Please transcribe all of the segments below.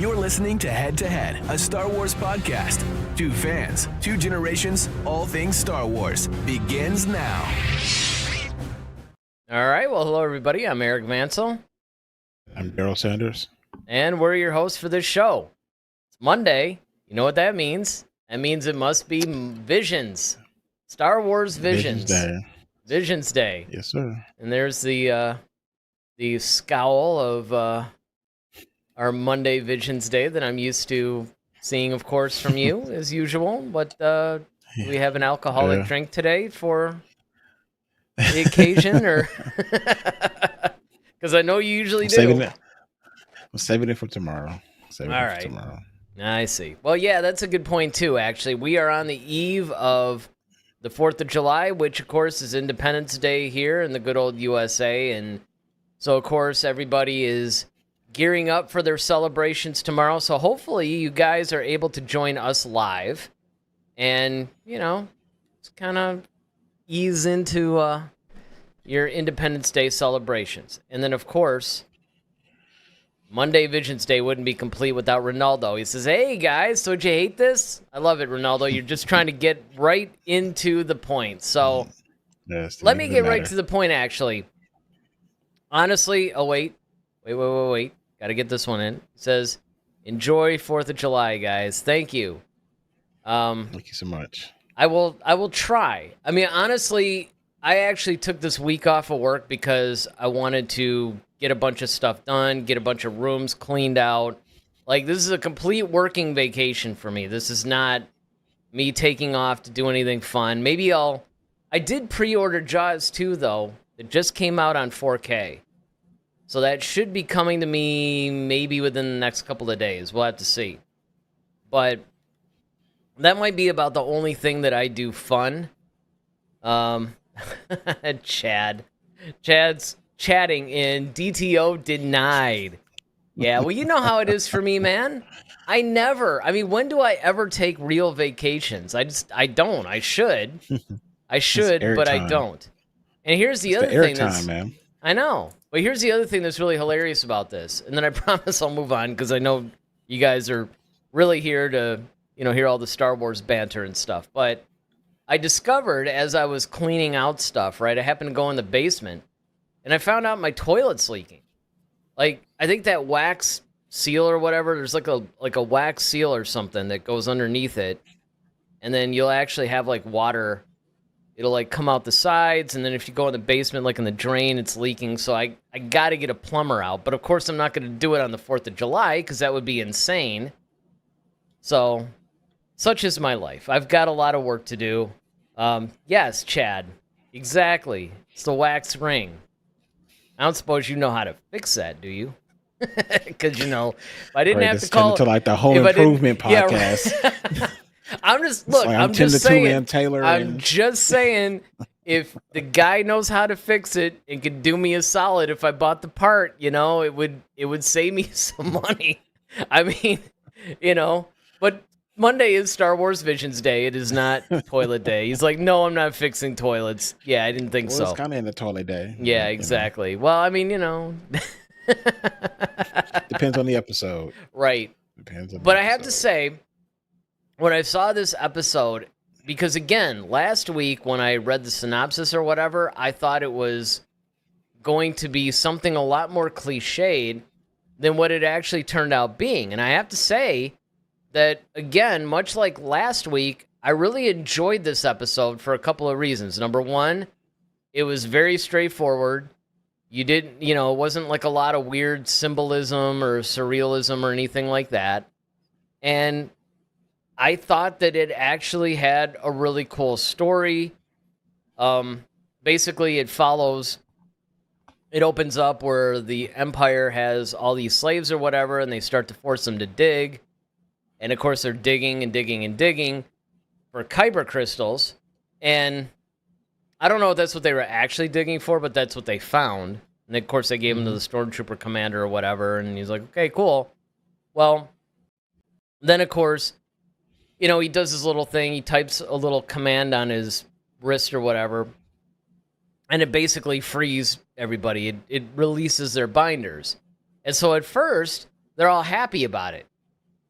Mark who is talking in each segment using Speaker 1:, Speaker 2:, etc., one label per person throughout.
Speaker 1: You're listening to Head to Head, a Star Wars podcast. Two fans, two generations, all things Star Wars begins now.
Speaker 2: All right, well, hello, everybody. I'm Eric Mansell.
Speaker 3: I'm Daryl Sanders.
Speaker 2: And we're your hosts for this show. It's Monday. You know what that means? That means it must be Visions. Star Wars Visions. Visions Day.
Speaker 3: Yes, sir.
Speaker 2: And there's the scowl of our Monday Visions Day that I'm used to seeing, of course, from you, as usual. But we have an alcoholic drink today for the occasion, or because I know you usually do.
Speaker 3: I'm saving it for tomorrow.
Speaker 2: All right. I see. Well, yeah, that's a good point, too, actually. We are on the eve of the 4th of July, which, of course, is Independence Day here in the good old USA. And so, of course, everybody is gearing up for their celebrations tomorrow. So hopefully you guys are able to join us live and, you know, just kind of ease into your Independence Day celebrations. And then, of course, Monday Visions Day wouldn't be complete without Ronaldo. He says, hey, guys, so did you hate this? I love it, Ronaldo. You're just trying to get right into the point. So let me get right to the point, actually. Honestly, wait. Got to get this one in. It says, enjoy 4th of July, guys. Thank you.
Speaker 3: Thank you so much.
Speaker 2: I will try. I mean, honestly, I actually took this week off of work because I wanted to get a bunch of stuff done, get a bunch of rooms cleaned out. Like, this is a complete working vacation for me. This is not me taking off to do anything fun. Maybe I did pre-order Jaws 2, though. It just came out on 4K. So that should be coming to me maybe within the next couple of days. We'll have to see. But that might be about the only thing that I do fun. Chad's chatting in DTO denied. Yeah, well, you know how it is for me, man. When do I ever take real vacations? I don't. I should, but I don't. And here's the other thing that's, man. I know. But here's the other thing that's really hilarious about this. And then I promise I'll move on because I know you guys are really here to, hear all the Star Wars banter and stuff. But I discovered as I was cleaning out stuff, right? I happened to go in the basement and I found out my toilet's leaking. Like, I think that wax seal or whatever, there's like a wax seal or something that goes underneath it. And then you'll actually have like water. It'll like come out the sides, and then if you go in the basement, like in the drain, it's leaking. So I got to get a plumber out. But of course, I'm not going to do it on the 4th of July because that would be insane. So, such is my life. I've got a lot of work to do. Yes, Chad, exactly. It's the wax ring. I don't suppose you know how to fix that, do you? Because if I didn't have to call
Speaker 3: it to like the Home Improvement podcast.
Speaker 2: Yeah, right. I'm just saying, if the guy knows how to fix it and could do me a solid, if I bought the part, it would save me some money. I mean, but Monday is Star Wars Visions Day. It is not toilet day. He's like, no, I'm not fixing toilets. Yeah, I didn't think so.
Speaker 3: It's kind of in the toilet day.
Speaker 2: Yeah, exactly. Well, I mean,
Speaker 3: depends on the episode.
Speaker 2: Right. But I have to say, when I saw this episode, because again, last week when I read the synopsis or whatever, I thought it was going to be something a lot more cliched than what it actually turned out being. And I have to say that, again, much like last week, I really enjoyed this episode for a couple of reasons. Number one, it was very straightforward. You didn't, it wasn't like a lot of weird symbolism or surrealism or anything like that. And I thought that it actually had a really cool story. Basically, it opens up where the Empire has all these slaves or whatever, and they start to force them to dig. And, of course, they're digging and digging and digging for kyber crystals. And I don't know if that's what they were actually digging for, but that's what they found. And, of course, they gave them to the Stormtrooper commander or whatever, and he's like, okay, cool. Well, then, of course, he does his little thing. He types a little command on his wrist or whatever, and it basically frees everybody. It releases their binders. And so at first, they're all happy about it.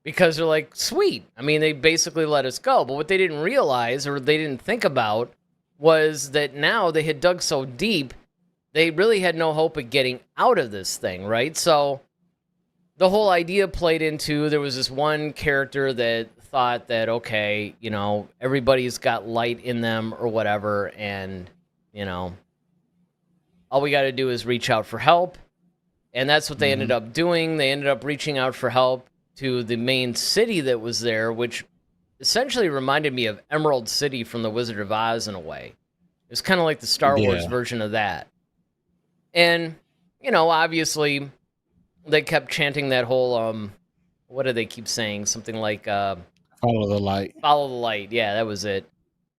Speaker 2: because they're like, sweet. I mean, they basically let us go. But what they didn't realize or they didn't think about was that now they had dug so deep, they really had no hope of getting out of this thing, right? So the whole idea played into, there was this one character that thought that, okay, you know, everybody's got light in them or whatever, and, you know, all we got to do is reach out for help. And that's what they ended up doing. They ended up reaching out for help to the main city that was there, which essentially reminded me of Emerald City from The Wizard of Oz in a way. It was kind of like the Star Wars version of that. And, you know, obviously they kept chanting that whole, what do they keep saying? Something like,
Speaker 3: follow the light.
Speaker 2: Follow the light. Yeah, that was it.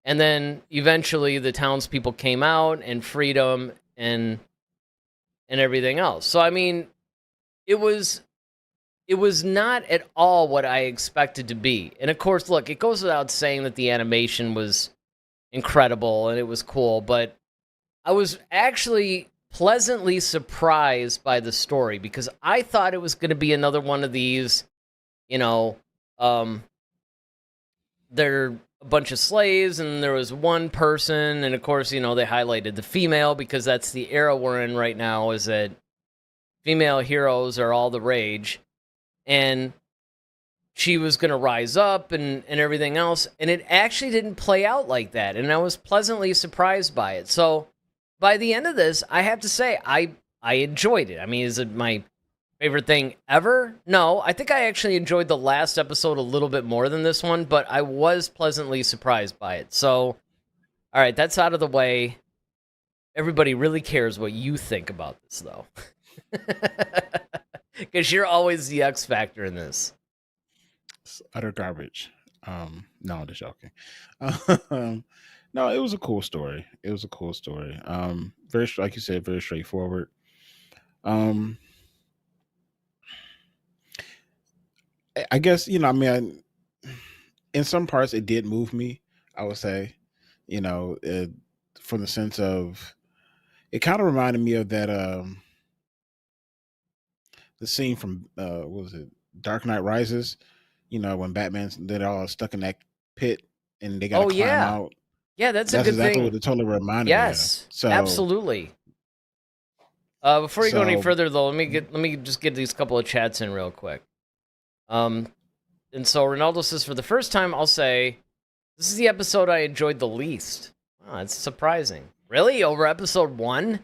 Speaker 2: And then eventually the townspeople came out and freedom and everything else. So, I mean, it was not at all what I expected to be. And of course, look, it goes without saying that the animation was incredible and it was cool, but I was actually pleasantly surprised by the story because I thought it was going to be another one of these, you know, they're a bunch of slaves and there was one person, and of course, you know, they highlighted the female because that's the era we're in right now, is that female heroes are all the rage, and she was going to rise up and everything else, and it actually didn't play out like that, and I was pleasantly surprised by it. So by the end of this, I have to say, I enjoyed it. I mean, is it my favorite thing ever? No, I think I actually enjoyed the last episode a little bit more than this one, but I was pleasantly surprised by it. So, all right, that's out of the way. Everybody really cares what you think about this, though. Because you're always the X factor in this.
Speaker 3: It's utter garbage. No, I'm just joking. No, it was a cool story. It was a cool story. Very, like you said, very straightforward. I guess, you know, I mean, in some parts it did move me, I would say, you know, from the sense of, it kind of reminded me of that, the scene from, what was it, Dark Knight Rises, you know, when they're all stuck in that pit and they got to climb out.
Speaker 2: Yeah, that's a good
Speaker 3: exactly
Speaker 2: thing.
Speaker 3: What it totally reminded me of.
Speaker 2: Yes, so, absolutely. Before you go any further, though, let me just get these couple of chats in real quick. And so Ronaldo says, for the first time, I'll say, this is the episode I enjoyed the least. Wow, that's surprising. Really? Over episode 1?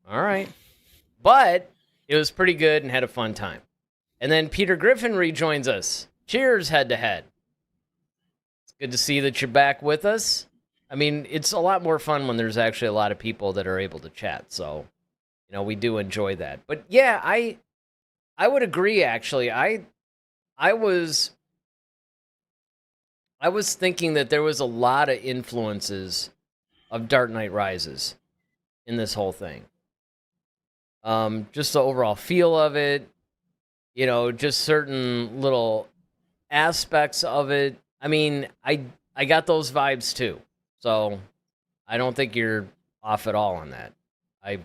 Speaker 2: All right. But it was pretty good and had a fun time. And then Peter Griffin rejoins us. Cheers, head to head. It's good to see that you're back with us. I mean, it's a lot more fun when there's actually a lot of people that are able to chat. So, you know, we do enjoy that. But yeah, I would agree, actually. I was thinking that there was a lot of influences of Dark Knight Rises in this whole thing. Just the overall feel of it, you know, just certain little aspects of it. I mean, I got those vibes too. So I don't think you're off at all on that. I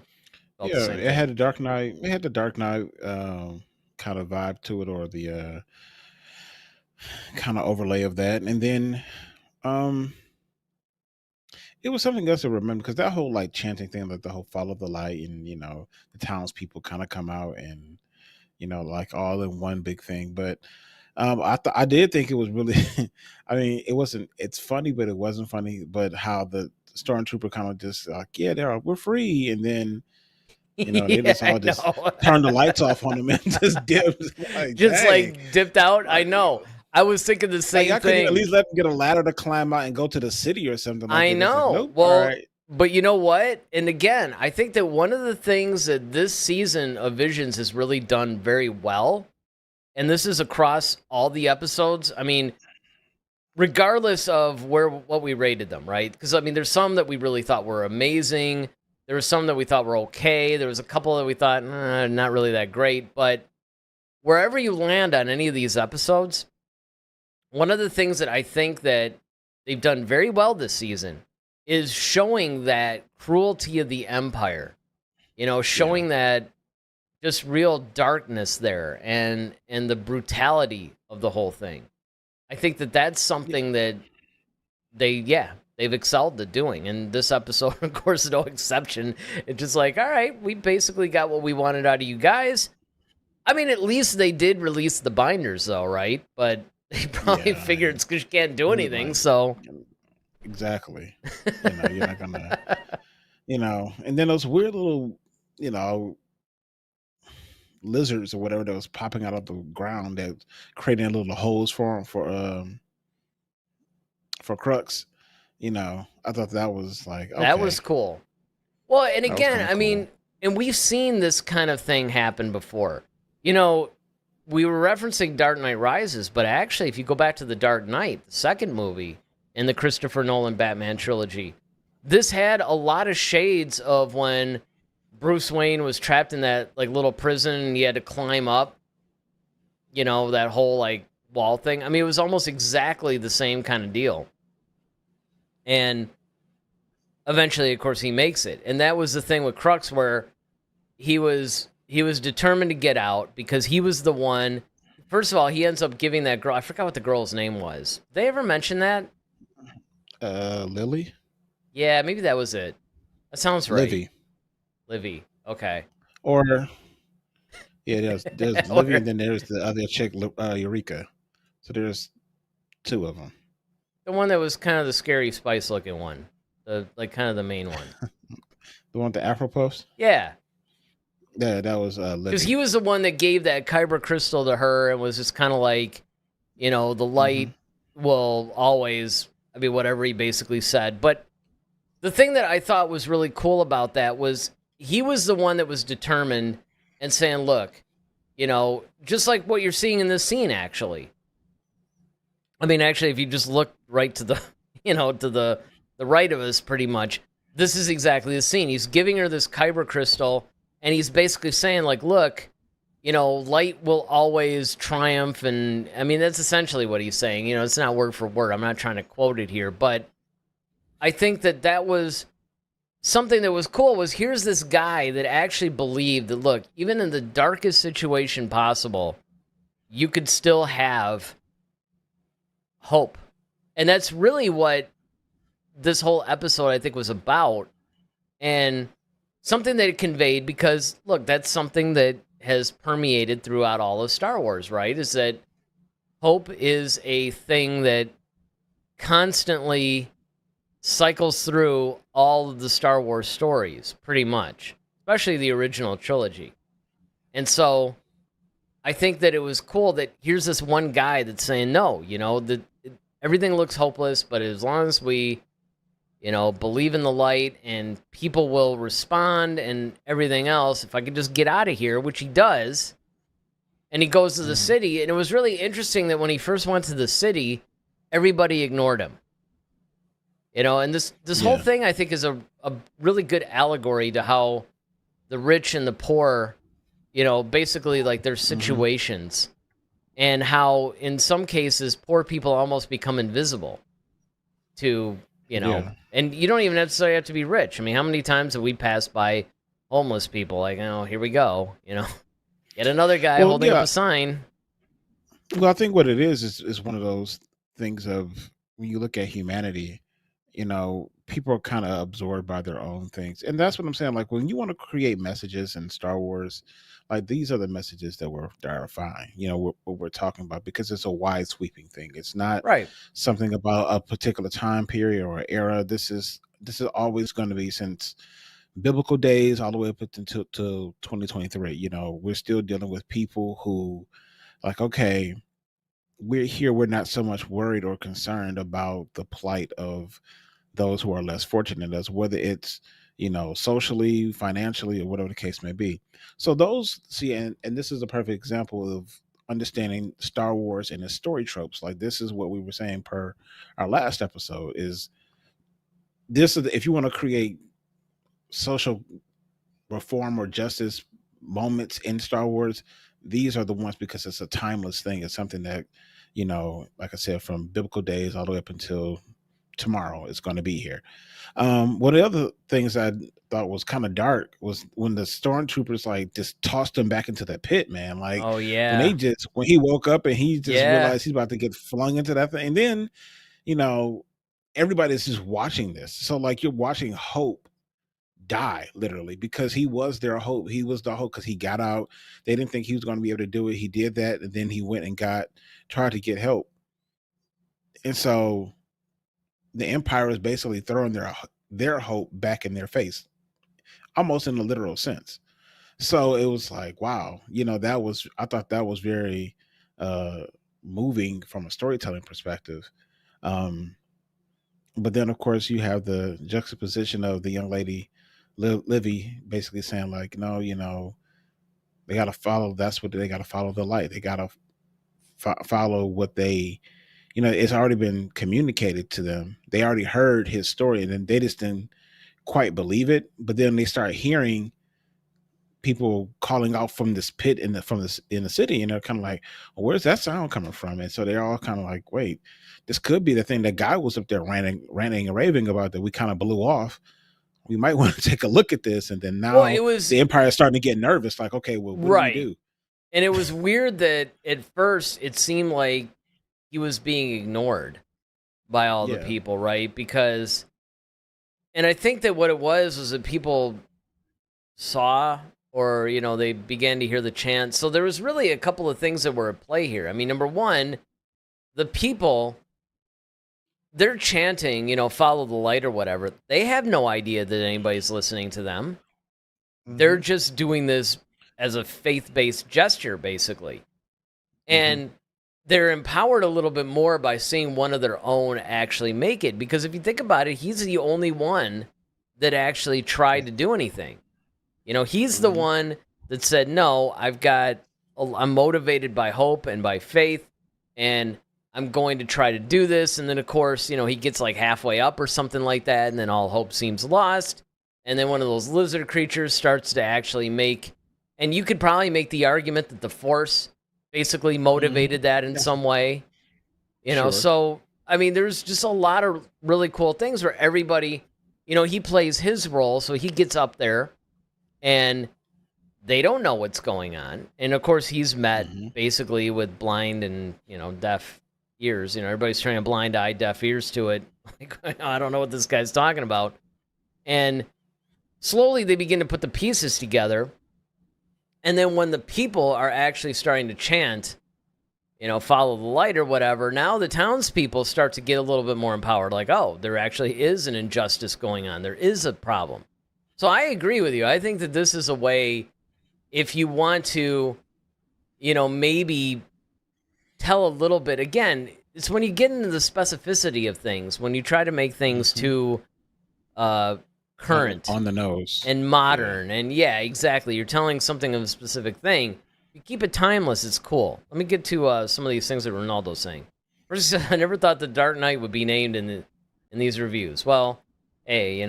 Speaker 2: felt the same
Speaker 3: it
Speaker 2: thing.
Speaker 3: had the Dark Knight. It had the Dark Knight kind of vibe to it, or the kind of overlay of that, and then it was something else to remember, because that whole like chanting thing, like the whole follow the light, and you know, the townspeople kind of come out and, you know, like all in one big thing. But I did think it was really, I mean, it's funny, but it wasn't funny. But how the stormtrooper kind of just like, yeah, we're free, and then, you know, they just all just turned the lights off on them and just dipped,
Speaker 2: like dipped out. I know. I was thinking the same
Speaker 3: I
Speaker 2: thing.
Speaker 3: At least let them get a ladder to climb out and go to the city or something. Like
Speaker 2: I know.
Speaker 3: Like, nope,
Speaker 2: well,
Speaker 3: right.
Speaker 2: But you know what? And again, I think that one of the things that this season of Visions has really done very well, and this is across all the episodes, I mean, regardless of what we rated them, right? Because, I mean, there's some that we really thought were amazing. There were some that we thought were okay. There was a couple that we thought, not really that great. But wherever you land on any of these episodes, one of the things that I think that they've done very well this season is showing that cruelty of the Empire. You know, showing that just real darkness there, and the brutality of the whole thing. I think that that's
Speaker 3: Yeah,
Speaker 2: something that they've excelled at doing. And this episode, of course, no exception. It's just like, all right, we basically got what we wanted out of you guys. I mean, at least they did release the binders, though, right? But they probably
Speaker 3: yeah,
Speaker 2: figured it's because you can't do
Speaker 3: you're
Speaker 2: anything.
Speaker 3: right.
Speaker 2: So,
Speaker 3: Exactly. You're not gonna, and then those weird little, you know, lizards or whatever that was popping out of the ground that creating little holes for Crux. I thought that was like
Speaker 2: that was
Speaker 3: okay,
Speaker 2: cool. Well, and
Speaker 3: that was kind
Speaker 2: again,
Speaker 3: of
Speaker 2: I mean,
Speaker 3: cool.
Speaker 2: and we've seen this kind of thing happen before. You know, we were referencing Dark Knight Rises, but actually, if you go back to The Dark Knight, the second movie in the Christopher Nolan Batman trilogy, this had a lot of shades of when Bruce Wayne was trapped in that like little prison and he had to climb up, that whole like wall thing. I mean, it was almost exactly the same kind of deal. And eventually, of course, he makes it. And that was the thing with Crux where he was determined to get out because he was the one. First of all, he ends up giving that girl. I forgot what the girl's name was. Did they ever mention that?
Speaker 3: Lily,
Speaker 2: Yeah, maybe that was it. That sounds right.
Speaker 3: Livy,
Speaker 2: Livy. Okay.
Speaker 3: or yeah, there's Livy,
Speaker 2: Or
Speaker 3: and then there's the other chick, Eureka. So there's two of them.
Speaker 2: the one that was kind of the scary spice looking one. The like kind of the main one.
Speaker 3: The one with the Afro post.
Speaker 2: Yeah.
Speaker 3: Yeah, that was
Speaker 2: Because he
Speaker 3: Livy.
Speaker 2: was the one that gave that kyber crystal to her and was just kind of like, the light
Speaker 3: Hmm.
Speaker 2: will always, I mean, whatever he basically said. But the thing that I thought was really cool about that was he was the one that was determined and saying, look, just like what you're seeing in this scene, actually. I mean, actually, if you just look right to the, to the right of us, pretty much, this is exactly the scene. He's giving her this kyber crystal, and he's basically saying, like, look, light will always triumph, and I mean, that's essentially what he's saying. It's not word for word. I'm not trying to quote it here, but I think that was something that was cool. Was here's this guy that actually believed that, look, even in the darkest situation possible, you could still have hope, and that's really what this whole episode I think was about, and something that it conveyed because look, that's something that has permeated throughout all of Star Wars, right? Is that hope is a thing that constantly cycles through all of the Star Wars stories, pretty much, especially the original trilogy. And so I think that it was cool that here's this one guy that's saying, no, that everything looks hopeless, but as long as we believe in the light and people will respond and everything else. If I could just get out of here, which he does, and he goes to the
Speaker 3: Hmm.
Speaker 2: city. And it was really interesting that when he first went to the city, everybody ignored him. And this whole
Speaker 3: Yeah.
Speaker 2: thing I think is a really good allegory to how the rich and the poor, basically like their
Speaker 3: Hmm.
Speaker 2: situations and how in some cases poor people almost become invisible to
Speaker 3: Yeah.
Speaker 2: and you don't even necessarily have to be rich. I mean, how many times have we passed by homeless people like, oh, here we go, yet another guy
Speaker 3: Well,
Speaker 2: holding up
Speaker 3: yeah.
Speaker 2: a sign.
Speaker 3: Well, I think what it is one of those things of when you look at humanity, people are kind of absorbed by their own things. And that's what I'm saying. Like when you want to create messages in Star Wars, like these are the messages that are fine, what we're talking about, because it's a wide sweeping thing. It's not
Speaker 2: Right.
Speaker 3: something about a particular time period or era. This is always going to be since biblical days all the way up until to 2023. We're still dealing with people who like, okay, we're here, we're not so much worried or concerned about the plight of those who are less fortunate than us, whether it's socially, financially, or whatever the case may be. So those see, and this is a perfect example of understanding Star Wars and its story tropes. Like this is what we were saying per our last episode is this is if you want to create social reform or justice moments in Star Wars, these are the ones because it's a timeless thing. It's something that, like I said, from biblical days all the way up until tomorrow is going to be here. One of the other things I thought was kind of dark was when the stormtroopers like just tossed him back into that pit, man. Like
Speaker 2: Oh
Speaker 3: when
Speaker 2: yeah.
Speaker 3: when he woke up and he just
Speaker 2: Yeah.
Speaker 3: realized he's about to get flung into that thing, and then you know everybody's just watching this. So like you're watching hope die literally because he was their hope. He was the hope because he got out. They didn't think he was going to be able to do it. He did that, and then he went and tried to get help. And so the Empire is basically throwing their hope back in their face, almost in a literal sense. So it was like, wow, I thought that was very uh moving from a storytelling perspective. Um but then of course you have the juxtaposition of the young lady Livy basically saying like, no, they got to follow, that's what they got to follow, the light. They got to follow what they, it's already been communicated to them. They already heard his story, and then they just didn't quite believe it. But then they start hearing people calling out from this pit in the city, and they're kind of like, well, where's that sound coming from? And so they're all kind of like, wait, this could be the thing that guy was up there ranting and raving about that we kind of blew off. We might want to take a look at this. And then now the Empire is starting to get nervous, like, okay, well, what do we do?
Speaker 2: And it was weird that at first it seemed like he was being ignored by all the people, right? Because, and I think that what it was that people saw, or, they began to hear the chant. So there was really a couple of things that were at play here. I mean, number one, the people, they're chanting, follow the light or whatever. They have no idea that anybody's listening to them. Mm-hmm. They're just doing this as a faith-based gesture, basically. And they're empowered a little bit more by seeing one of their own actually make it. Because if you think about it, he's the only one that actually tried to do anything. He's the one that said, no, I'm motivated by hope and by faith, and I'm going to try to do this. And then, of course, he gets like halfway up or something like that, and then all hope seems lost. And then one of those lizard creatures starts to actually make, and you could probably make the argument that the Force basically motivated that in some way. So, I mean, there's just a lot of really cool things where everybody, he plays his role, so he gets up there, and they don't know what's going on. And of course, he's met basically with blind and, deaf ears. Everybody's turning a blind eye, deaf ears to it. Like, I don't know what this guy's talking about. And slowly they begin to put the pieces together. And then when the people are actually starting to chant, follow the light or whatever, now the townspeople start to get a little bit more empowered. Like, oh, there actually is an injustice going on. There is a problem. So I agree with you. I think that this is a way, if you want to, maybe tell a little bit. Again, it's when you get into the specificity of things, when you try to make things too current,
Speaker 3: on the nose,
Speaker 2: and modern, and exactly. You're telling something of a specific thing. If you keep it timeless, it's cool. Let me get to some of these things that Ronaldo's saying. First, I never thought the Dark Knight would be named in these reviews. Well, hey,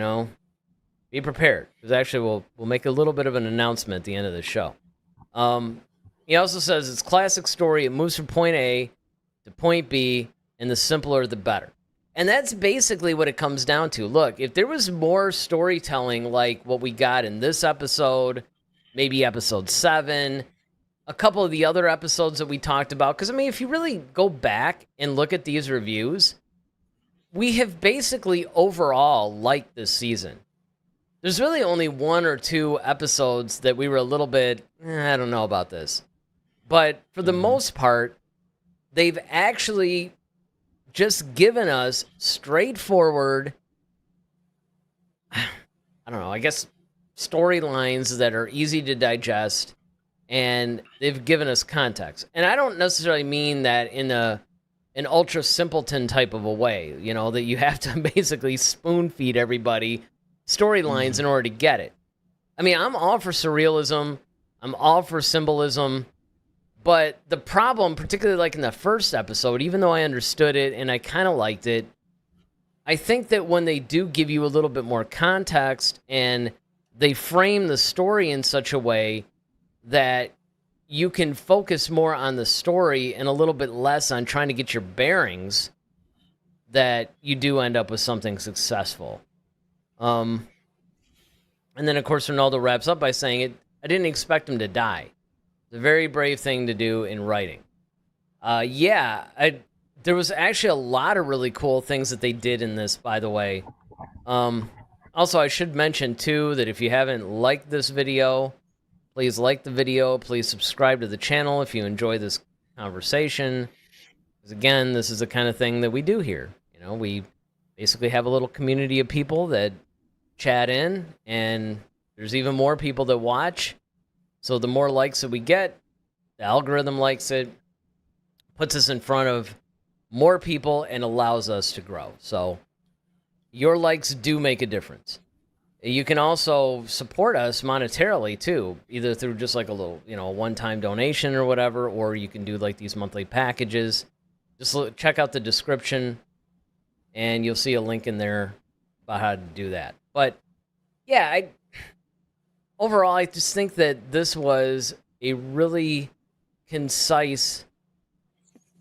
Speaker 2: be prepared, because actually we'll make a little bit of an announcement at the end of the show. He also says it's classic story. It moves from point A to point B, and the simpler the better. And that's basically what it comes down to. Look, if there was more storytelling like what we got in this episode, maybe episode 7, a couple of the other episodes that we talked about, because, I mean, if you really go back and look at these reviews, we have basically overall liked this season. There's really only 1 or 2 episodes that we were a little bit, I don't know about this. But for the most part, they've actually just given us straightforward, I don't know, I guess storylines that are easy to digest, and they've given us context. And I don't necessarily mean that in an ultra simpleton type of a way, that you have to basically spoon feed everybody storylines in order to get it. I mean, I'm all for surrealism. I'm all for symbolism. But the problem, particularly like in the first episode, even though I understood it and I kind of liked it, I think that when they do give you a little bit more context and they frame the story in such a way that you can focus more on the story and a little bit less on trying to get your bearings, that you do end up with something successful. And then, of course, Ronaldo wraps up by saying, I didn't expect him to die. It's a very brave thing to do in writing. There was actually a lot of really cool things that they did in this, by the way. Also, I should mention, too, that if you haven't liked this video, please like the video. Please subscribe to the channel if you enjoy this conversation. Because, again, this is the kind of thing that we do here. You know, we basically have a little community of people that chat in, and there's even more people that watch. So the more likes that we get, the algorithm likes it, puts us in front of more people, and allows us to grow. So your likes do make a difference. You can also support us monetarily, too, either through just like a little, a one-time donation or whatever, or you can do like these monthly packages. Just check out the description, and you'll see a link in there about how to do that. But, yeah, overall, I just think that this was a really concise,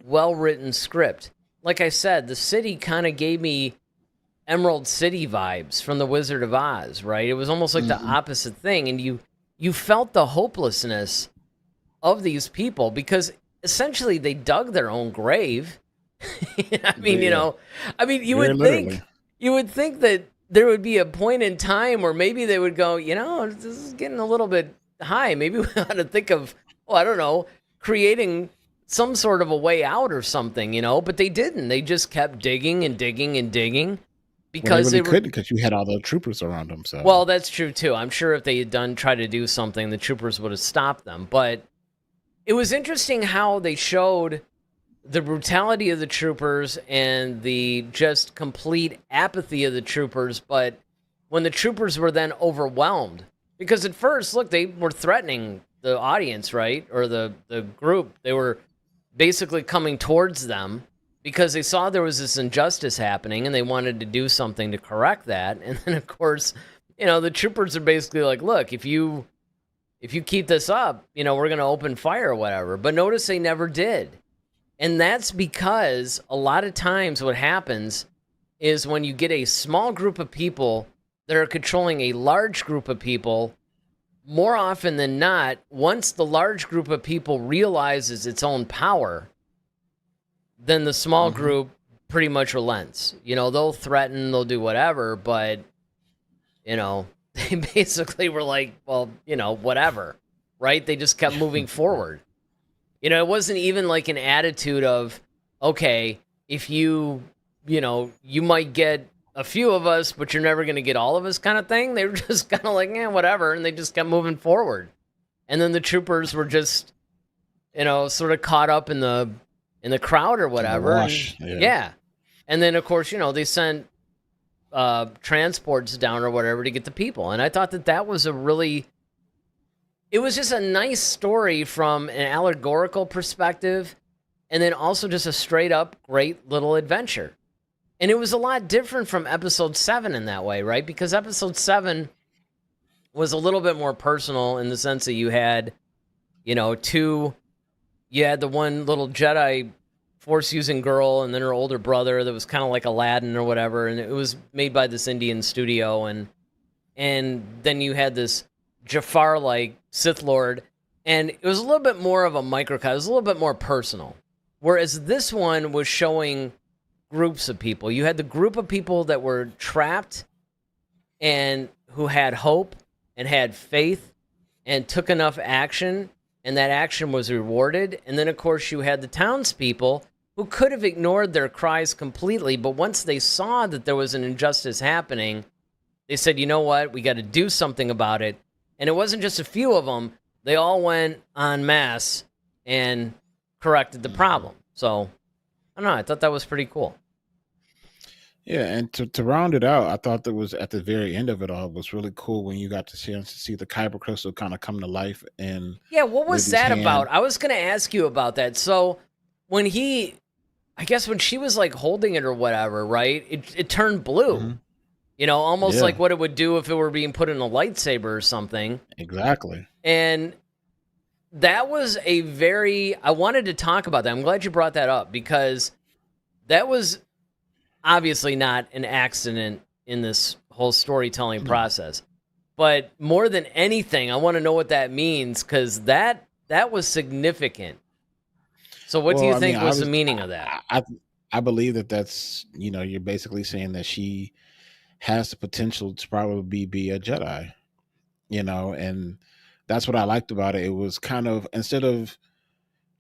Speaker 2: well-written script. Like I said, the city kind of gave me Emerald City vibes from The Wizard of Oz, right? It was almost like the opposite thing, and you felt the hopelessness of these people because essentially they dug their own grave. You would think that there would be a point in time where maybe they would go, this is getting a little bit high. Maybe we ought to think of, creating some sort of a way out or something, but they didn't. They just kept digging and digging and digging. Because
Speaker 3: they couldn't, because you had all the troopers around them. So
Speaker 2: well, that's true too. I'm sure if they had tried to do something, the troopers would have stopped them. But it was interesting how they showed the brutality of the troopers and the just complete apathy of the troopers. But when the troopers were then overwhelmed, because at first, look, they were threatening the audience, right, or the group. They were basically coming towards them, because they saw there was this injustice happening and they wanted to do something to correct that. And then, of course, the troopers are basically like, look, if you keep this up, we're going to open fire or whatever. But notice they never did. And that's because a lot of times what happens is when you get a small group of people that are controlling a large group of people, more often than not, once the large group of people realizes its own power, then the small group pretty much relents. They'll threaten, they'll do whatever, but, they basically were like, well, whatever, right? They just kept moving forward. It wasn't even like an attitude of, okay, if you might get a few of us, but you're never going to get all of us kind of thing. They were just kind of like, whatever, and they just kept moving forward. And then the troopers were just, sort of caught up in the crowd or whatever. Yeah. And then, of course, they sent transports down or whatever to get the people. And I thought that was it was just a nice story from an allegorical perspective, and then also just a straight up great little adventure. And it was a lot different from episode 7 in that way, right? Because episode 7 was a little bit more personal in the sense that you had, you had the one little Jedi Force-using girl and then her older brother that was kind of like Aladdin or whatever, and it was made by this Indian studio, and then you had this Jafar-like Sith Lord, and it was a little bit more of a microcosm. It was a little bit more personal, whereas this one was showing groups of people. You had the group of people that were trapped and who had hope and had faith and took enough action, and that action was rewarded. And then, of course, you had the townspeople who could have ignored their cries completely, but once they saw that there was an injustice happening, they said, you know what, we got to do something about it. And it wasn't just a few of them. They all went en masse and corrected the problem. So, I don't know, I thought that was pretty cool.
Speaker 3: Yeah, and to round it out, I thought that was at the very end of it all was really cool when you got the chance to see the kyber crystal kind of come to life. And
Speaker 2: yeah, what was that about? I was going to ask you about that. So when I guess when she was like holding it or whatever, right, it turned blue. Almost like what it would do if it were being put in a lightsaber or something.
Speaker 3: Exactly.
Speaker 2: And that was I wanted to talk about that. I'm glad you brought that up, because that was obviously not an accident in this whole storytelling
Speaker 3: No.
Speaker 2: process. But more than anything, I want to know what that means because that was significant. So, what do
Speaker 3: Well,
Speaker 2: you
Speaker 3: I mean,
Speaker 2: think was the
Speaker 3: obviously,
Speaker 2: meaning of that?
Speaker 3: I believe that that's, you're basically saying that she has the potential to probably be a Jedi, and that's what I liked about it. It was kind of, instead of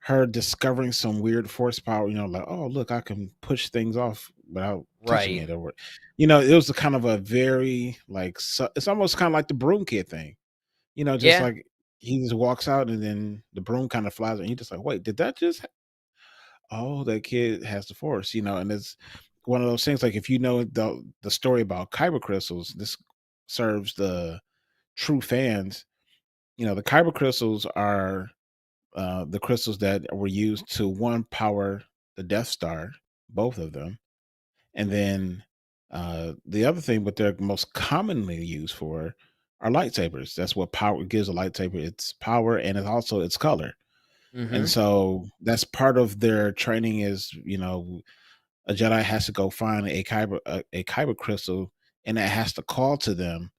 Speaker 3: her discovering some weird force power, like, oh, look, I can push things off without touching
Speaker 2: Right.
Speaker 3: it, or it was a kind of a very like, it's almost kind of like the broom kid thing, just
Speaker 2: Yeah.
Speaker 3: like he just walks out and then the broom kind of flies and you just like, wait, did that just oh, that kid has the force, and it's one of those things, like, if you know the story about kyber crystals, this serves the true fans. The kyber crystals are the crystals that were used to, one, power the Death Star, both of them, and then the other thing, what they're most commonly used for, are lightsabers. That's what power gives a lightsaber its power, and it's also its color. And
Speaker 2: Mm-hmm.
Speaker 3: so that's part of their training is, a Jedi has to go find a kyber crystal, and it has to call to them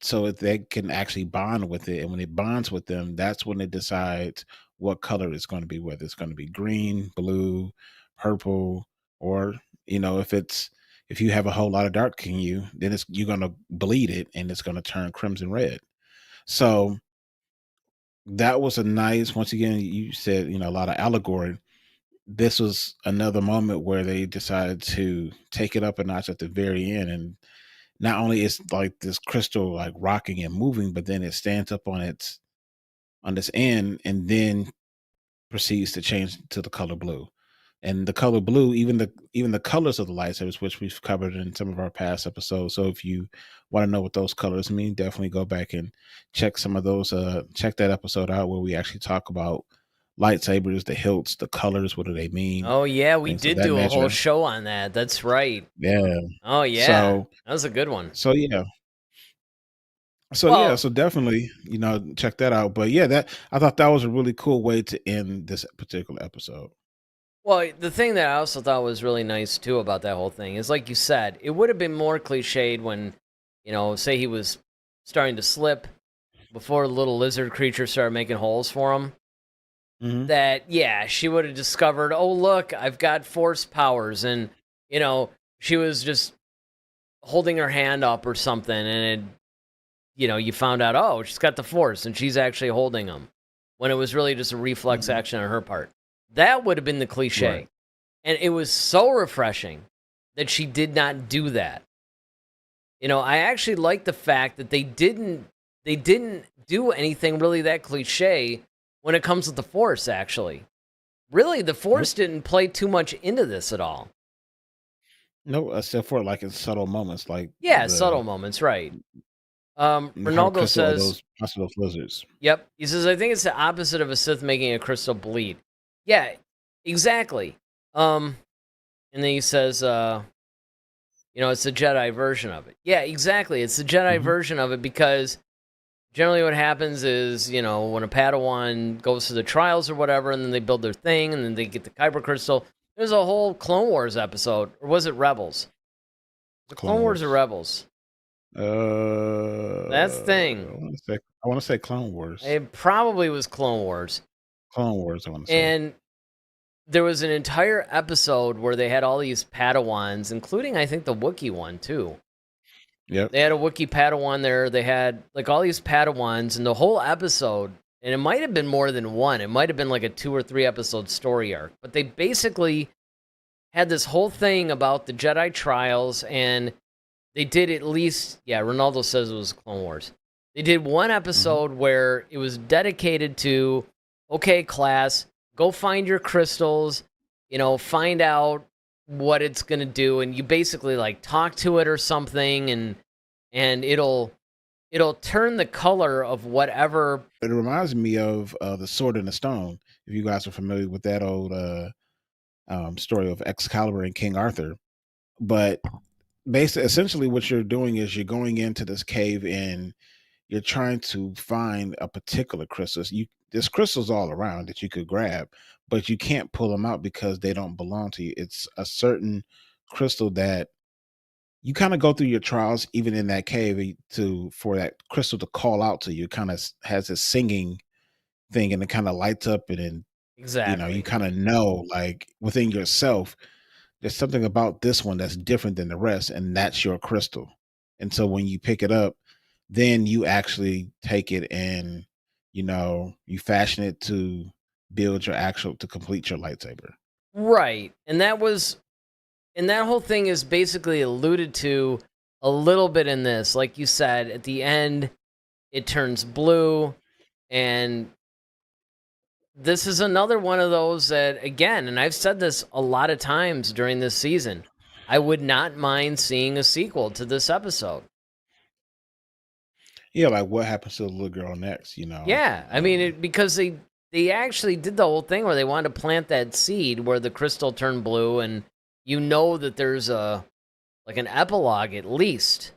Speaker 3: so that they can actually bond with it. And when it bonds with them, that's when it decides what color it's going to be, whether it's going to be green, blue, purple, or if you have a whole lot of dark in you, then you're going to bleed it and it's going to turn crimson red. So that was a nice, once again, you said, a lot of allegory. This was another moment where they decided to take it up a notch at the very end. And not only is like this crystal like rocking and moving, but then it stands up on this end and then proceeds to change to the color blue. And the color blue, even the colors of the lightsabers, which we've covered in some of our past episodes. So if you want to know what those colors mean, definitely go back and check some of those. Check that episode out where we actually talk about lightsabers, the hilts, the colors, what do they mean,
Speaker 2: Oh yeah, we
Speaker 3: things of
Speaker 2: did
Speaker 3: that
Speaker 2: do a whole
Speaker 3: nature.
Speaker 2: show on that. That's right.
Speaker 3: Yeah.
Speaker 2: Oh yeah,
Speaker 3: So
Speaker 2: that was a good one.
Speaker 3: so yeah. So yeah,
Speaker 2: Well,
Speaker 3: so definitely, check that out. But yeah, that I thought that was a really cool way to end this particular episode.
Speaker 2: well, the thing that I also thought was really nice too about that whole thing is, like you said, it would have been more cliched when, say he was starting to slip before the little lizard creature started making holes for him.
Speaker 3: Hmm.
Speaker 2: That yeah, she would have discovered, oh look, I've got force powers, and you know, she was just holding her hand up or something, and you found out, oh, she's got the force and she's actually holding them when it was really just a reflex
Speaker 3: Hmm.
Speaker 2: action on her part. That would have been the
Speaker 3: Right.
Speaker 2: cliche. And it was so refreshing that she did not do that. I actually like the fact that they didn't do anything really that cliche when it comes to the force actually. Really, the
Speaker 3: Nope.
Speaker 2: force didn't play too much into this at all.
Speaker 3: No, except for like in subtle moments, like
Speaker 2: Yeah, subtle moments, right.
Speaker 3: the kyber
Speaker 2: Ronaldo
Speaker 3: crystal or
Speaker 2: says,
Speaker 3: those possible those lizards.
Speaker 2: yep. He says, I think it's the opposite of a Sith making a crystal bleed. Yeah, exactly. Um, and then he says, it's the Jedi version of it. Yeah, exactly. It's the Jedi
Speaker 3: Hmm.
Speaker 2: version of it because generally what happens is, when a Padawan goes through the trials or whatever, and then they build their thing, and then they get the Kyber crystal. There's a whole Clone Wars episode, or was it Rebels? Was it
Speaker 3: Clone
Speaker 2: Clone Wars or
Speaker 3: Wars.
Speaker 2: Rebels? That's the thing.
Speaker 3: I want to say Clone Wars.
Speaker 2: It probably was Clone Wars.
Speaker 3: Clone Wars. I want to say.
Speaker 2: And there was an entire episode where they had all these Padawans, including I think the Wookiee one too.
Speaker 3: Yep.
Speaker 2: They had a Wookiee Padawan there. They had like all these Padawans, and the whole episode, and it might have been more than one. It might have been like a 2 or 3 episode story arc. But they basically had this whole thing about the Jedi trials, and they did at least, yeah, Ronaldo says it was Clone Wars. They did one
Speaker 3: Hmm.
Speaker 2: episode where it was dedicated to, okay, class, go find your crystals, find out what it's going to do, and you basically like talk to it or something, and it'll turn the color of whatever.
Speaker 3: It reminds me of the Sword in the Stone. If you guys are familiar with that old story of Excalibur and King Arthur, but basically, essentially, what you're doing is you're going into this cave and you're trying to find a particular crystal. There's crystals all around that you could grab, but you can't pull them out because they don't belong to you. It's a certain crystal that you kind of go through your trials, even in that cave, for that crystal to call out to you. Kind of has a singing thing, and it kind of lights up, and then you
Speaker 2: Exactly.
Speaker 3: kind of know, like within yourself, there's something about this one that's different than the rest, and that's your crystal. And so when you pick it up, then you actually take it and you fashion it to to complete your lightsaber.
Speaker 2: Right. And that whole thing is basically alluded to a little bit in this. Like you said, at the end, it turns blue. And this is another one of those that, again, and I've said this a lot of times during this season, I would not mind seeing a sequel to this episode.
Speaker 3: Yeah, like what happens to the little girl next?
Speaker 2: Yeah, I mean, because they actually did the whole thing where they wanted to plant that seed where the crystal turned blue, and that there's an epilogue at least,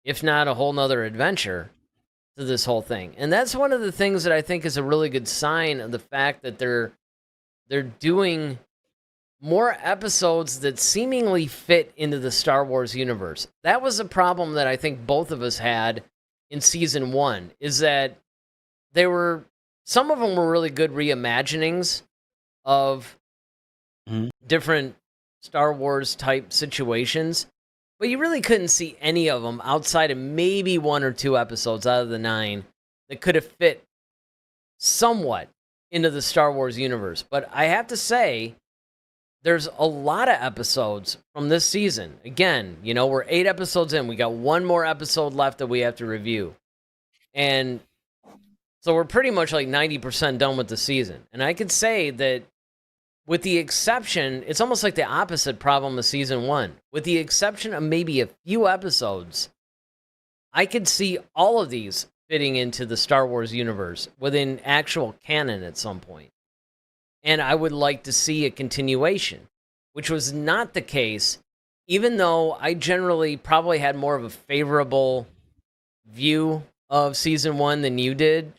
Speaker 2: if not a whole nother adventure to this whole thing. And that's one of the things that I think is a really good sign of the fact that they're doing more episodes that seemingly fit into the Star Wars universe. That was a problem that I think both of us had in season 1, is that some of them were really good reimaginings of different Star Wars type situations, but you really couldn't see any of them outside of maybe 1 or 2 episodes out of the 9 that could have fit somewhat into the Star Wars universe. But I have to say, there's a lot of episodes from this season. Again, we're 8 episodes in. We got 1 more episode left that we have to review. And so we're pretty much like 90% done with the season. And I could say that with the exception, it's almost like the opposite problem of season 1. With the exception of maybe a few episodes, I could see all of these fitting into the Star Wars universe within actual canon at some point. And I would like to see a continuation, which was not the case, even though I generally probably had more of a favorable view of season 1 than you did.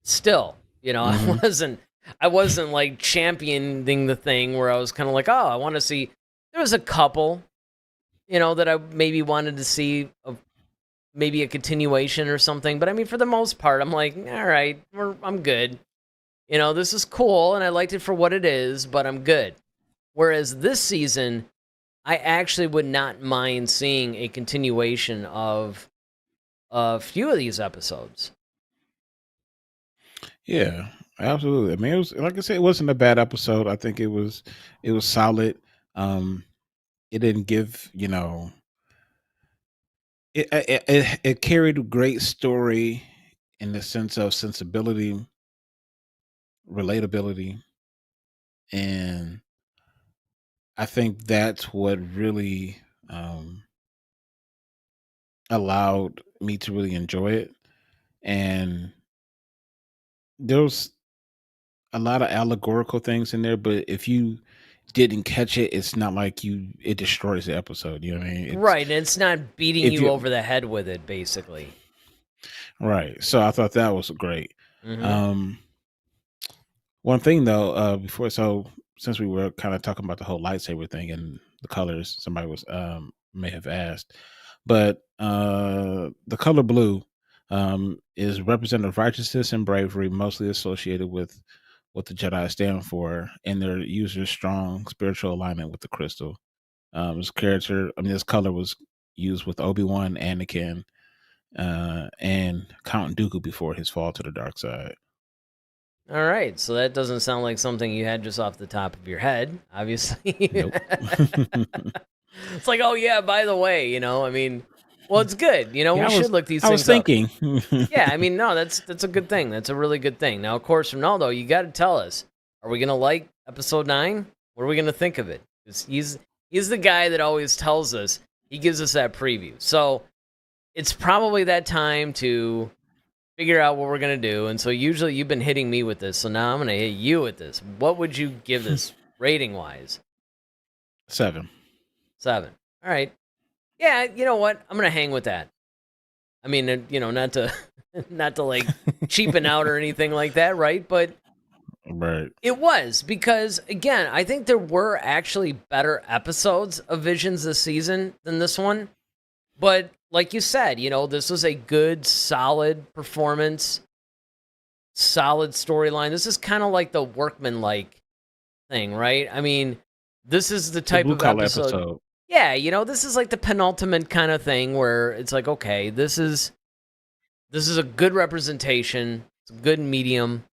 Speaker 2: Still, I wasn't like championing the thing where I was kind of like, oh, I want to see. There was a couple, that I maybe wanted to see maybe a continuation or something. But I mean, for the most part, I'm like, all right, I'm good. This is cool, and I liked it for what it is, but I'm good. Whereas this season, I actually would not mind seeing a continuation of a few of these episodes.
Speaker 3: Yeah, absolutely. I mean, it was, like I said, it wasn't a bad episode. I think it was solid. It didn't give, it carried a great story in the sense of sensibility, relatability, and I think that's what really allowed me to really enjoy it. And there's a lot of allegorical things in there, but if you didn't catch it, it's not like it destroys the episode. You know what I mean?
Speaker 2: Right, and it's not beating
Speaker 3: if
Speaker 2: you
Speaker 3: you
Speaker 2: over the head with it, basically.
Speaker 3: right. So I thought that was great.
Speaker 2: Mhm.
Speaker 3: One thing though, since we were kind of talking about the whole lightsaber thing and the colors, somebody was may have asked, but the color blue is representative of righteousness and bravery, mostly associated with what the Jedi stand for, and their user's strong spiritual alignment with the crystal. This color was used with Obi-Wan, Anakin, and Count Dooku before his fall to the dark side.
Speaker 2: All right, so that doesn't sound like something you had just off the top of your head, obviously.
Speaker 3: Nope.
Speaker 2: It's like, oh yeah, by the way, I mean, well, it's good.
Speaker 3: Yeah,
Speaker 2: We should look these
Speaker 3: I was
Speaker 2: things up.
Speaker 3: thinking.
Speaker 2: Yeah, I mean, no, that's a good thing. That's a really good thing. Now, of course, Ronaldo, you got to tell us: are we gonna like episode 9? What are we gonna think of it? 'Cause he's the guy that always tells us. He gives us that preview. So it's probably that time to figure out what we're gonna do. And so usually you've been hitting me with this, so now I'm gonna hit you with this. What would you give this rating wise?
Speaker 3: 7.
Speaker 2: 7. All right. Yeah, you know what? I'm gonna hang with that. I mean, not to not to like cheapen out or anything like that, right? But
Speaker 3: Right.
Speaker 2: It was, because, again, I think there were actually better episodes of Visions this season than this one. But like you said, this was a good, solid performance, solid storyline. This is kind of like the workman-like thing, right? I mean, this is the type
Speaker 3: blue
Speaker 2: of
Speaker 3: collar
Speaker 2: episode. Yeah, this is like the penultimate kind of thing where it's like, okay, this is a good representation. It's a good medium.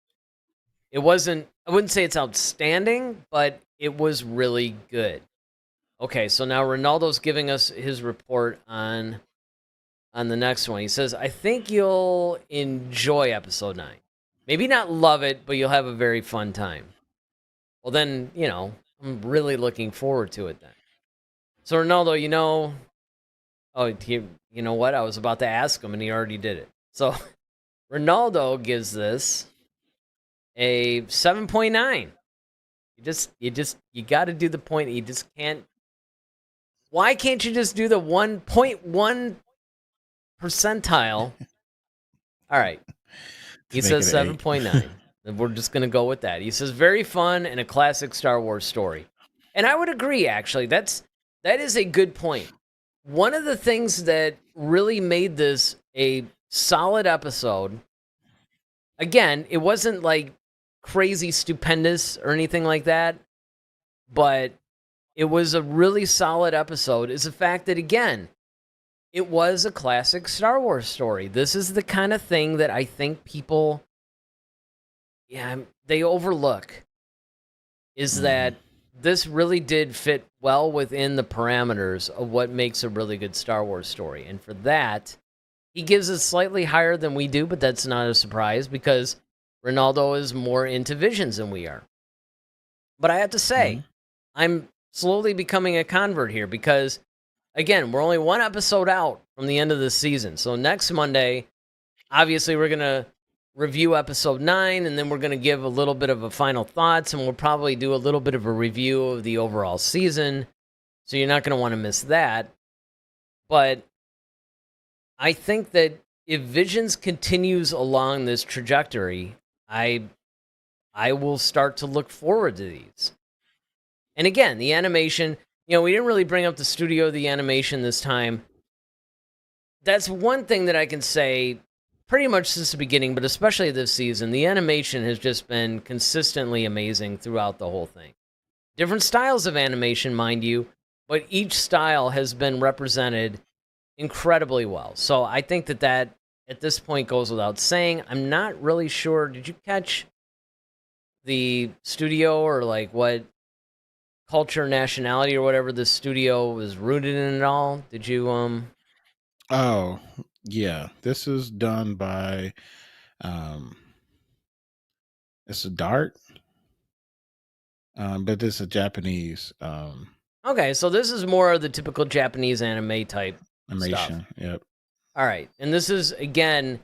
Speaker 2: It wasn't, I wouldn't say it's outstanding, but it was really good. Okay, so now Ronaldo's giving us his report on the next one. He says, I think you'll enjoy episode 9. Maybe not love it, but you'll have a very fun time. Well, then, I'm really looking forward to it then. So, Ronaldo, you know what? I was about to ask him, and he already did it. So, Ronaldo gives this a 7.9. You got to do the point. You just can't. Why can't you just do the 1.1 percentile? All right. He says 7.9. We're just going to go with that. He says, very fun and a classic Star Wars story. And I would agree, actually. That is a good point. One of the things that really made this a solid episode, again, it wasn't like crazy stupendous or anything like that, but it was a really solid episode, is the fact that, again, it was a classic Star Wars story. This is the kind of thing that I think people, they overlook, is that this really did fit well within the parameters of what makes a really good Star Wars story. And for that, he gives it slightly higher than we do, but that's not a surprise because Ronaldo is more into Visions than we are. But I have to say, I'm slowly becoming a convert here because, again, we're only one episode out from the end of this season. So next Monday, obviously, we're going to review episode 9, and then we're going to give a little bit of a final thoughts, and we'll probably do a little bit of a review of the overall season. So you're not going to want to miss that. But I think that if Visions continues along this trajectory, I will start to look forward to these. And again, the animation, we didn't really bring up the studio of the animation this time. That's one thing that I can say pretty much since the beginning, but especially this season. The animation has just been consistently amazing throughout the whole thing. Different styles of animation, mind you, but each style has been represented incredibly well. So I think that at this point goes without saying. I'm not really sure. Did you catch the studio or like what culture, nationality, or whatever the studio was rooted in at all? Did you
Speaker 3: Oh, yeah. This is done by it's a Dart. But it's a Japanese
Speaker 2: Okay, so this is more of the typical Japanese anime type
Speaker 3: animation.
Speaker 2: stuff.
Speaker 3: Yep.
Speaker 2: All right, and this is, again,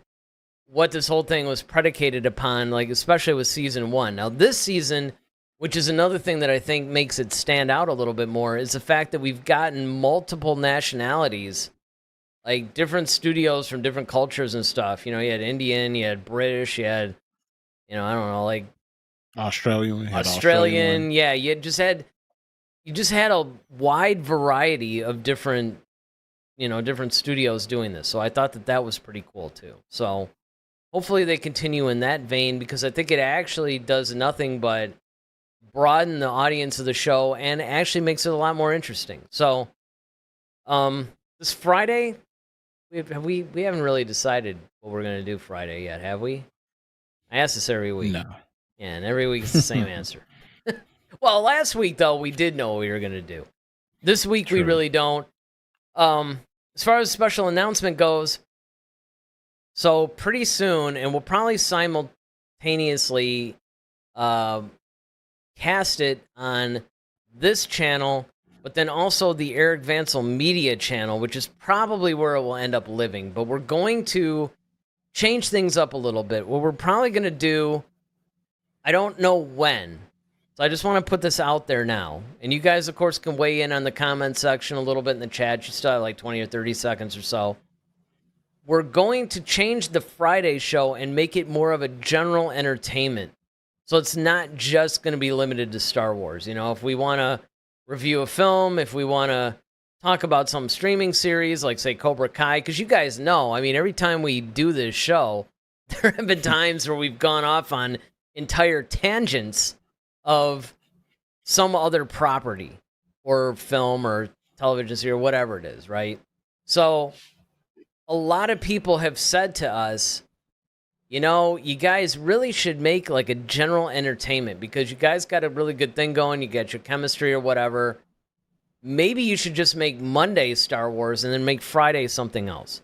Speaker 2: what this whole thing was predicated upon, like especially with season 1. Now, this season, which is another thing that I think makes it stand out a little bit more, is the fact that we've gotten multiple nationalities, like different studios from different cultures and stuff. You had Indian, you had British, you had, I don't know, like Australian. Yeah, you just had a wide variety of different studios doing this. So I thought that was pretty cool too. So hopefully they continue in that vein, because I think it actually does nothing but broaden the audience of the show and actually makes it a lot more interesting. So this Friday, we haven't really decided what we're going to do Friday yet, have we? I ask this every week.
Speaker 3: No.
Speaker 2: Yeah, and every week it's the same answer. Well, last week, though, we did know what we were going to do. This week, we really don't. As far as special announcement goes, so pretty soon, and we'll probably simultaneously cast it on this channel, but then also the Eric Vansel Media channel, which is probably where it will end up living. But we're going to change things up a little bit. What we're probably going to do, I don't know when, so I just want to put this out there now. And you guys, of course, can weigh in on the comment section a little bit in the chat. You still have like 20 or 30 seconds or so. We're going to change the Friday show and make it more of a general entertainment. So it's not just going to be limited to Star Wars. You know, if we want to review a film, if we want to talk about some streaming series like, say, Cobra Kai, because you guys know, I mean, every time we do this show, there have been times where we've gone off on entire tangents of some other property or film or television series or whatever it is, right? So a lot of people have said to us, you know, you guys really should make like a general entertainment because you guys got a really good thing going. You got your chemistry or whatever. Maybe you should just make Monday Star Wars and then make Friday something else.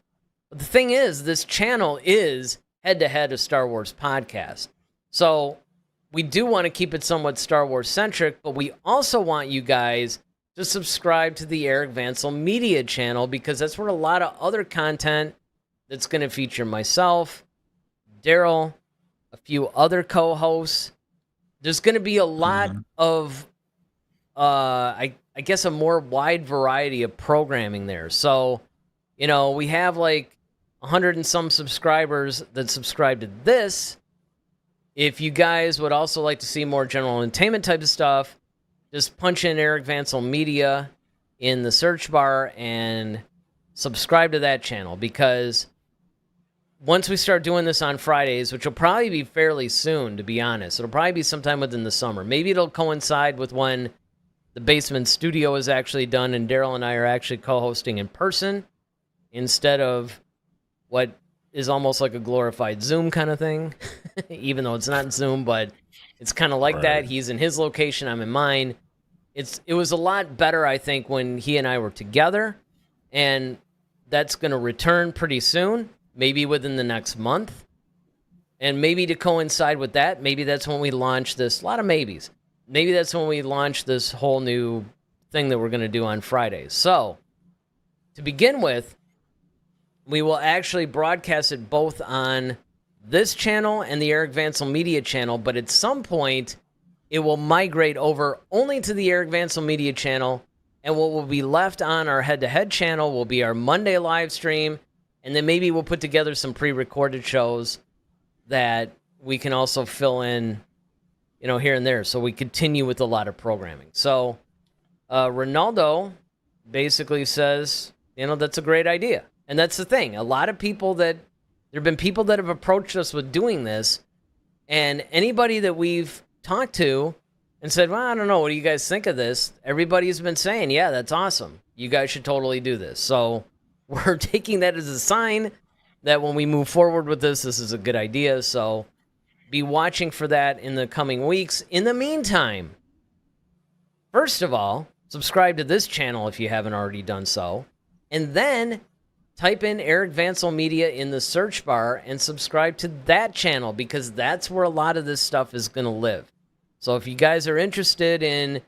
Speaker 2: But the thing is, this channel is head-to-head a Star Wars podcast. So we do want to keep it somewhat Star Wars centric, but we also want you guys to subscribe to the Eric Vansel Media channel because that's where a lot of other content that's going to feature myself, Daryl, a few other co-hosts. There's going to be a lot of, I guess, a more wide variety of programming there. So, you know, we have like 100 and some subscribers that subscribe to this. If you guys would also like to see more general entertainment type of stuff, just punch in Eric Vansel Media in the search bar and subscribe to that channel because once we start doing this on Fridays, which will probably be fairly soon, to be honest, it'll probably be sometime within the summer. Maybe it'll coincide with when the Basement Studio is actually done and Daryl and I are actually co-hosting in person instead of what is almost like a glorified Zoom kind of thing, even though it's not Zoom, but it's kind of like that. He's in his location, I'm in mine. It was a lot better, I think, when he and I were together, and that's going to return pretty soon. Maybe within the next month. And maybe to coincide with that, maybe that's when we launch this. A lot of maybes. Maybe that's when we launch this whole new thing that we're going to do on Fridays. So, to begin with, we will actually broadcast it both on this channel and the Eric Vansel Media channel, but at some point, it will migrate over only to the Eric Vansel Media channel, and what will be left on our head-to-head channel will be our Monday live stream. And then maybe we'll put together some pre-recorded shows that we can also fill in, you know, here and there. So we continue with a lot of programming. So Ronaldo basically says, you know, that's a great idea. And that's the thing. A lot of people there have been people that have approached us with doing this. And anybody that we've talked to and said, well, I don't know, what do you guys think of this? Everybody's been saying, yeah, that's awesome. You guys should totally do this. So we're taking that as a sign that when we move forward with this is a good idea. So be watching for that in the coming weeks. In the meantime, first of all, subscribe to this channel if you haven't already done so. And then type in Eric Vansel Media in the search bar and subscribe to that channel because that's where a lot of this stuff is going to live. So if you guys are interested in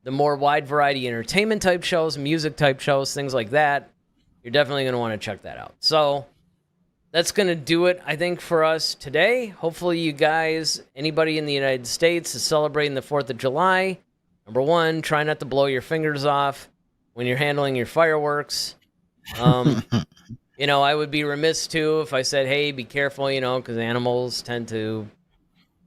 Speaker 2: the more wide variety entertainment type shows, music type shows, things like that, you're definitely going to want to check that out. So that's going to do it, I think, for us today. Hopefully you guys, anybody in the United States is celebrating the 4th of July. Number one, try not to blow your fingers off when you're handling your fireworks. You know, I would be remiss, too, if I said, hey, be careful, you know, because animals tend to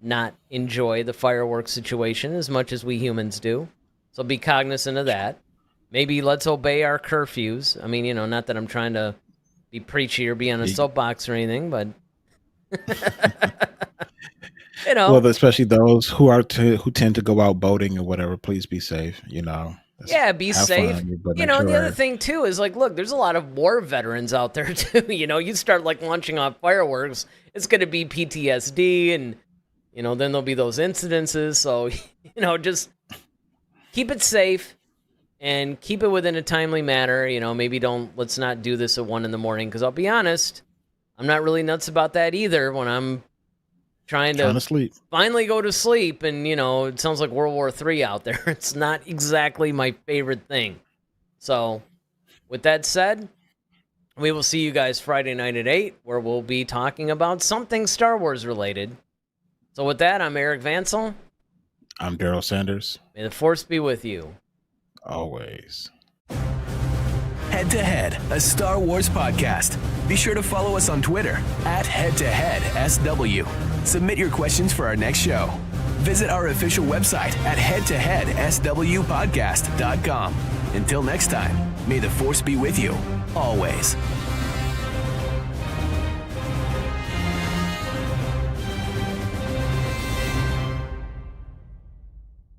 Speaker 2: not enjoy the fireworks situation as much as we humans do. So be cognizant of that. Maybe let's obey our curfews. I mean, you know, not that I'm trying to be preachy or be on a soapbox or anything, but you know.
Speaker 3: Well, especially those who tend to go out boating or whatever. Please be safe. You know.
Speaker 2: Yeah, be safe.
Speaker 3: Fun,
Speaker 2: you know, and the other thing too is like, look, there's a lot of war veterans out there too. You know, you start like launching off fireworks, it's going to be PTSD, and you know, then there'll be those incidences. So you know, just keep it safe. And keep it within a timely manner. You know, maybe let's not do this at 1 a.m. because I'll be honest, I'm not really nuts about that either when I'm trying to
Speaker 3: sleep.
Speaker 2: Finally go to sleep. And, you know, it sounds like World War III out there. It's not exactly my favorite thing. So with that said, we will see you guys Friday night at 8, where we'll be talking about something Star Wars related. So with that, I'm Eric Vansel.
Speaker 3: I'm Daryl Sanders.
Speaker 2: May the Force be with you.
Speaker 3: Always.
Speaker 1: Head to Head, a Star Wars podcast. Be sure to follow us on Twitter @HeadToHeadSW. Submit your questions for our next show. visit our official website at headtoheadswpodcast.com. Until next time, may the force be with you, always.